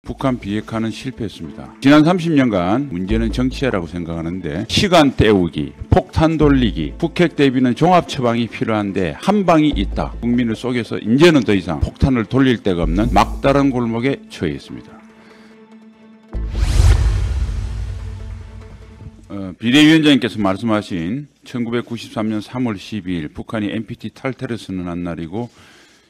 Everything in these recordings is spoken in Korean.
북한 비핵화는 실패했습니다. 지난 30년간 문제는 정치라고 생각하는데 시간 때우기, 폭탄 돌리기, 북핵 대비는 종합 처방이 필요한데 한 방이 있다. 국민을 속여서 이제는 더 이상 폭탄을 돌릴 데가 없는 막다른 골목에 처해 있습니다. 비대위원장님께서 말씀하신 1993년 3월 12일 북한이 NPT 탈퇴를 선언한 날이고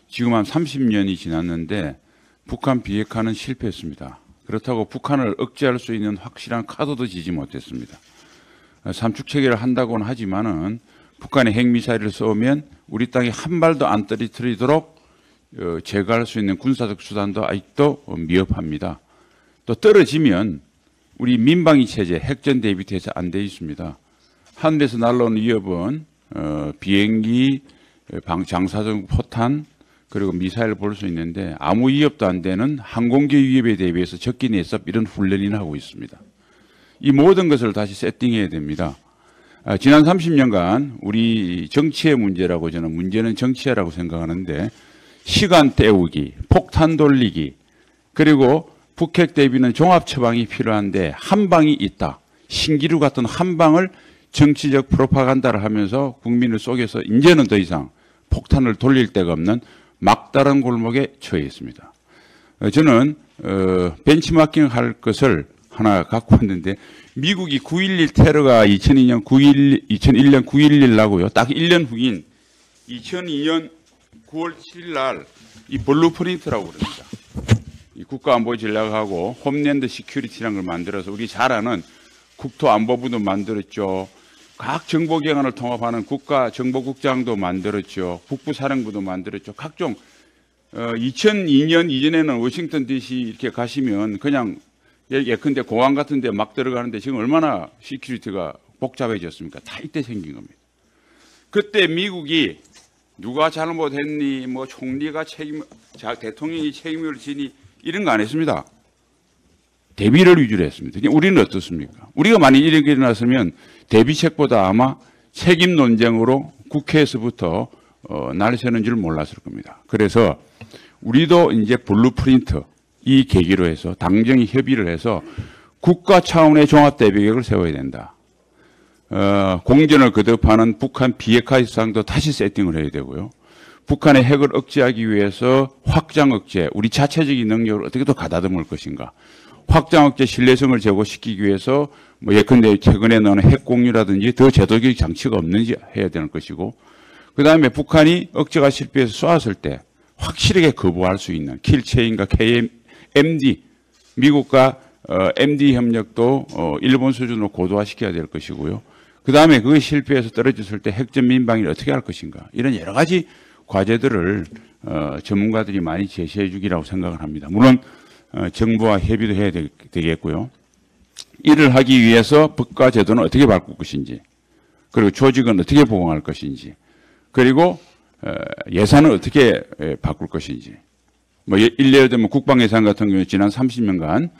지금 한 30년이 지났는데 북한 비핵화는 실패했습니다. 그렇다고 북한을 억제할 수 있는 확실한 카드도 지지 못했습니다. 삼축체계를 한다고는 하지만은 북한의 핵미사일을 쏘면 우리 땅에 한 발도 안 떨어뜨리도록 제거할 수 있는 군사적 수단도 아직도 미흡합니다. 또 떨어지면 우리 민방위 체제, 핵전 대비태세 안 돼 있습니다. 하늘에서 날라오는 위협은 비행기, 장사정 포탄, 그리고 미사일을 볼 수 있는데 아무 위협도 안 되는 항공기 위협에 대비해서 적기 내섭 이런 훈련이나 하고 있습니다. 이 모든 것을 다시 세팅해야 됩니다. 지난 30년간 우리 정치의 문제라고 저는 문제는 정치라고 생각하는데 시간 때우기, 폭탄 돌리기, 그리고 북핵 대비는 종합 처방이 필요한데 한 방이 있다. 신기루 같은 한 방을 정치적 프로파간다를 하면서 국민을 속여서 이제는 더 이상 폭탄을 돌릴 데가 없는 막다른 골목에 처해 있습니다. 저는 벤치마킹 할 것을 하나 갖고 왔는데 미국이 9.11 테러가 2001년 9.11 나고요. 딱 1년 후인 2002년 9월 7일 날 이 블루프린트라고 그럽니다. 이 국가안보 전략하고 홈랜드 시큐리티라는 걸 만들어서 우리 잘 아는 국토안보부도 만들었죠. 각 정보기관을 통합하는 국가정보국장도 만들었죠. 북부사령부도 만들었죠. 각종 2002년 이전에는 워싱턴 DC 이렇게 가시면 그냥 예컨대 공항 같은 데 막 들어가는데 지금 얼마나 시큐리티가 복잡해졌습니까? 다 이때 생긴 겁니다. 그때 미국이 누가 잘못했니, 뭐 총리가 대통령이 책임을 지니 이런 거 안 했습니다. 대비를 위주로 했습니다. 우리는 어떻습니까? 우리가 만약 이런 게 일어났으면 대비책보다 아마 책임 논쟁으로 국회에서부터 날새는 줄 몰랐을 겁니다. 그래서 우리도 이제 블루프린트 이 계기로 해서 당정이 협의를 해서 국가 차원의 종합대비계획을 세워야 된다. 공전을 거듭하는 북한 비핵화 협상도 다시 세팅을 해야 되고요. 북한의 핵을 억제하기 위해서 확장 억제, 우리 자체적인 능력을 어떻게 더 가다듬을 것인가. 확장 억제 신뢰성을 제고시키기 위해서 뭐 예컨대 최근에 나오는 핵 공유라든지 더 제도적 장치가 없는지 해야 되는 것이고, 그 다음에 북한이 억제가 실패해서 쏘았을 때 확실하게 거부할 수 있는 킬체인과 KMD, 미국과 MD 협력도 일본 수준으로 고도화시켜야 될 것이고요. 그 다음에 그게 실패해서 떨어졌을 때 핵전 민방위를 어떻게 할 것인가. 이런 여러 가지 과제들을 전문가들이 많이 제시해 주기라고 생각을 합니다. 물론 정부와 협의도 해야 되겠고요. 이를 하기 위해서 법과 제도는 어떻게 바꿀 것인지, 그리고 조직은 어떻게 보강할 것인지, 그리고 예산은 어떻게 바꿀 것인지. 뭐 예를 들면 국방 예산 같은 경우에 지난 30년간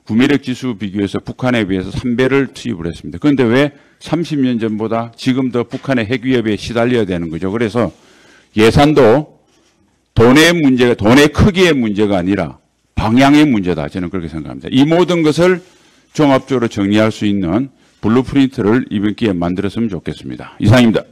구매력 지수 비교해서 북한에 비해서 3배를 투입을 했습니다. 그런데 왜 30년 전보다 지금 더 북한의 핵 위협에 시달려야 되는 거죠. 그래서 예산도 돈의 문제가, 돈의 크기의 문제가 아니라 방향의 문제다. 저는 그렇게 생각합니다. 이 모든 것을 종합적으로 정리할 수 있는 블루프린트를 이번 기회에 만들었으면 좋겠습니다. 이상입니다.